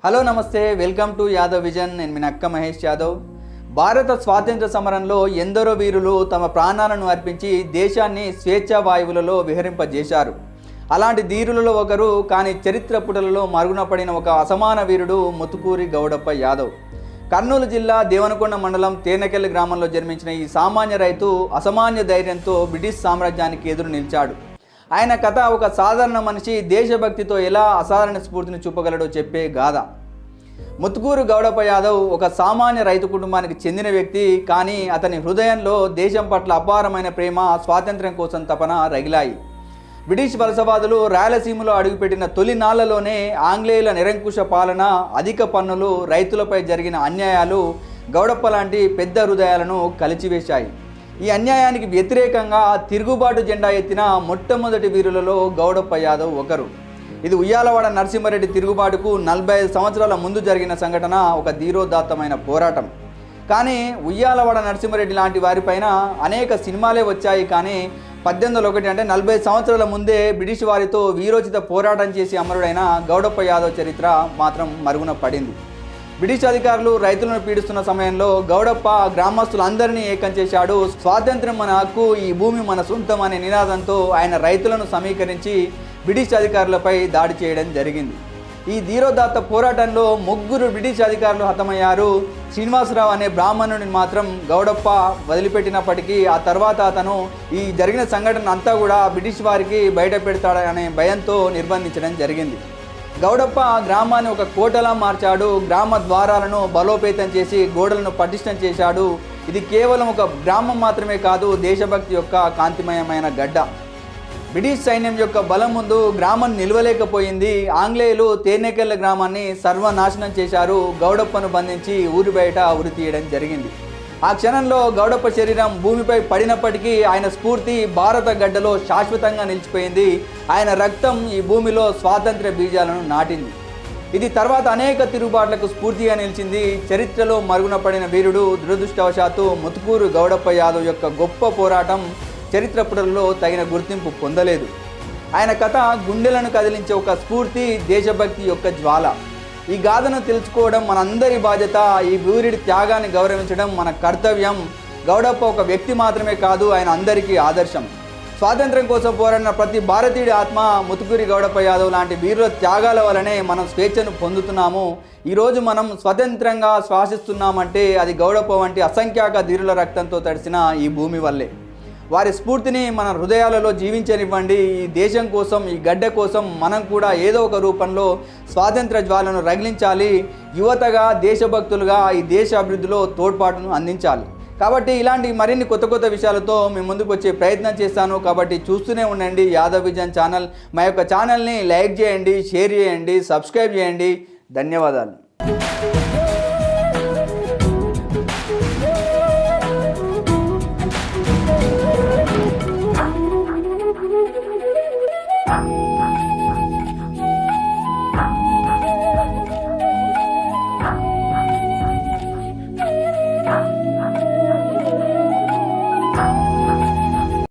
Hello నమస్తే, welcome to Yadav vision. నేను మీ అక్క మహేష్ యాదవ్. భారత స్వాతంత్ర సమరంలో ఎందరో వీరులు తమ ప్రాణాలను అర్పించి దేశాన్ని స్వేచ్ఛా వాయువులలో విహరింపజేశారు. అలాంటి ధీరులలో ఒకరు, కానీ చరిత్ర పుటలలో మరుగున పడిన ఒక అసమాన వీరుడు ముత్తుకూరి గౌడప్ప యాదవ్. కర్నూలు జిల్లా దేవనకొండ మండలం తేనెకెల్లి గ్రామంలో జన్మించిన ఈ సామాన్య రైతు అసామాన్య ధైర్యంతో బ్రిటిష్ సామ్రాజ్యానికి ఎదురు నిలిచాడు. ఆయన కథ ఒక సాధారణ మనిషి దేశభక్తితో ఎలా అసాధారణ స్ఫూర్తిని చూపగలడో చెప్పే గాథ. ముత్తుకూరి గౌడప్ప యాదవ్ ఒక సామాన్య రైతు కుటుంబానికి చెందిన వ్యక్తి. కానీ అతని హృదయంలో దేశం పట్ల అపారమైన ప్రేమ, స్వాతంత్ర్యం కోసం తపన రగిలాయి. బ్రిటిష్ వలసవాదులు రాయలసీమలో అడుగుపెట్టిన తొలి నాళ్లలోనే ఆంగ్లేయుల నిరంకుశ పాలన, అధిక పన్నులు, రైతులపై జరిగిన అన్యాయాలు గౌడప్ప లాంటి పెద్ద హృదయాలను కలిచివేశాయి. ఈ అన్యాయానికి వ్యతిరేకంగా తిరుగుబాటు జెండా ఎత్తిన మొట్టమొదటి వీరులలో గౌడప్ప యాదవ్ ఒకరు. ఇది ఉయ్యాలవాడ నరసింహారెడ్డి తిరుగుబాటుకు 45 సంవత్సరాల ముందు జరిగిన సంఘటన, ఒక ధీరోదాత్తమైన పోరాటం. కానీ ఉయ్యాలవాడ నరసింహారెడ్డి లాంటి వారిపైన అనేక సినిమాలే వచ్చాయి. కానీ 1801 అంటే 40 సంవత్సరాల ముందే బ్రిటిష్ వారితో వీరోచిత పోరాటం చేసి అమరుడైన గౌడప్ప యాదవ్ చరిత్ర మాత్రం మరుగున పడింది. బ్రిటిష్ అధికారులు రైతులను పీడిస్తున్న సమయంలో గౌడప్ప గ్రామస్తులందరినీ ఏకం చేశాడు. స్వాతంత్ర్యం మన హక్కు, ఈ భూమి మన సొంతం అనే నినాదంతో ఆయన రైతులను సమీకరించి బ్రిటిష్ అధికారులపై దాడి చేయడం జరిగింది. ఈ ధీరోదాత్త పోరాటంలో 3 బ్రిటిష్ అధికారులు హతమయ్యారు. శ్రీనివాసరావు అనే బ్రాహ్మణుడిని మాత్రం గౌడప్ప వదిలిపెట్టినప్పటికీ ఆ తర్వాత అతను ఈ జరిగిన సంఘటన అంతా కూడా బ్రిటిష్ వారికి బయట పెడతాడనే భయంతో నిర్బంధించడం జరిగింది. గౌడప్ప గ్రామాన్ని ఒక కోటలా మార్చాడు. గ్రామ ద్వారాలను బలోపేతం చేసి గోడలను పటిష్టం చేశాడు. ఇది కేవలం ఒక గ్రామం మాత్రమే కాదు, దేశభక్తి యొక్క కాంతిమయమైన గడ్డ. బ్రిటిష్ సైన్యం యొక్క బలం ముందు గ్రామం నిలవలేకపోయింది. ఆంగ్లేయులు తేనెకెళ్ళ గ్రామాన్ని సర్వనాశనం చేశారు. గౌడప్పను బంధించి ఊరి బయట ఉరి తీయడం జరిగింది. ఆ క్షణంలో గౌడప్ప శరీరం భూమిపై పడినప్పటికీ ఆయన స్ఫూర్తి భారత గడ్డలో శాశ్వతంగా నిలిచిపోయింది. ఆయన రక్తం ఈ భూమిలో స్వాతంత్ర్య బీజాలను నాటింది. ఇది తర్వాత అనేక తిరుగుబాట్లకు స్ఫూర్తిగా నిలిచింది. చరిత్రలో మరుగున పడిన వీరుడు దురదృష్టవశాత్తు ముత్తుకూరి గౌడప్ప యాదవ్ యొక్క గొప్ప పోరాటం చరిత్ర పుటలలో తగిన గుర్తింపు పొందలేదు. ఆయన కథ గుండెలను కదిలించే ఒక స్ఫూర్తి, దేశభక్తి యొక్క జ్వాల. ఈ గాథను తెలుసుకోవడం మనందరి బాధ్యత. ఈ వీరుడి త్యాగాన్ని గౌరవించడం మన కర్తవ్యం. గౌడప్ప ఒక వ్యక్తి మాత్రమే కాదు, ఆయన అందరికీ ఆదర్శం. స్వాతంత్ర్యం కోసం పోరాడిన ప్రతి భారతీయుడి ఆత్మ ముత్తుకూరి గౌడప్ప యాదవ్ లాంటి వీరుల త్యాగాల వలనే మనం స్వేచ్ఛను పొందుతున్నాము. ఈరోజు మనం స్వతంత్రంగా శ్వాసిస్తున్నామంటే అది గౌడప్ప వంటి అసంఖ్యాక ధీరుల రక్తంతో తడిసిన ఈ భూమి వల్లే. వారి స్ఫూర్తిని మన హృదయాలలో జీవించనివ్వండి. ఈ దేశం కోసం, ఈ గడ్డ కోసం మనం కూడా ఏదో ఒక రూపంలో స్వాతంత్ర జ్వాలను రగిలించాలి. యువతగా, దేశభక్తులుగా ఈ దేశ అభివృద్ధిలో తోడ్పాటును అందించాలి. కాబట్టి ఇలాంటి మరిన్ని కొత్త విషయాలతో మేము ముందుకు వచ్చే ప్రయత్నం చేస్తాను. కాబట్టి చూస్తూనే ఉండండి యాదవ్ విజన్ ఛానల్. మా యొక్క ఛానల్ని లైక్ చేయండి, షేర్ చేయండి, సబ్స్క్రైబ్ చేయండి. ధన్యవాదాలు.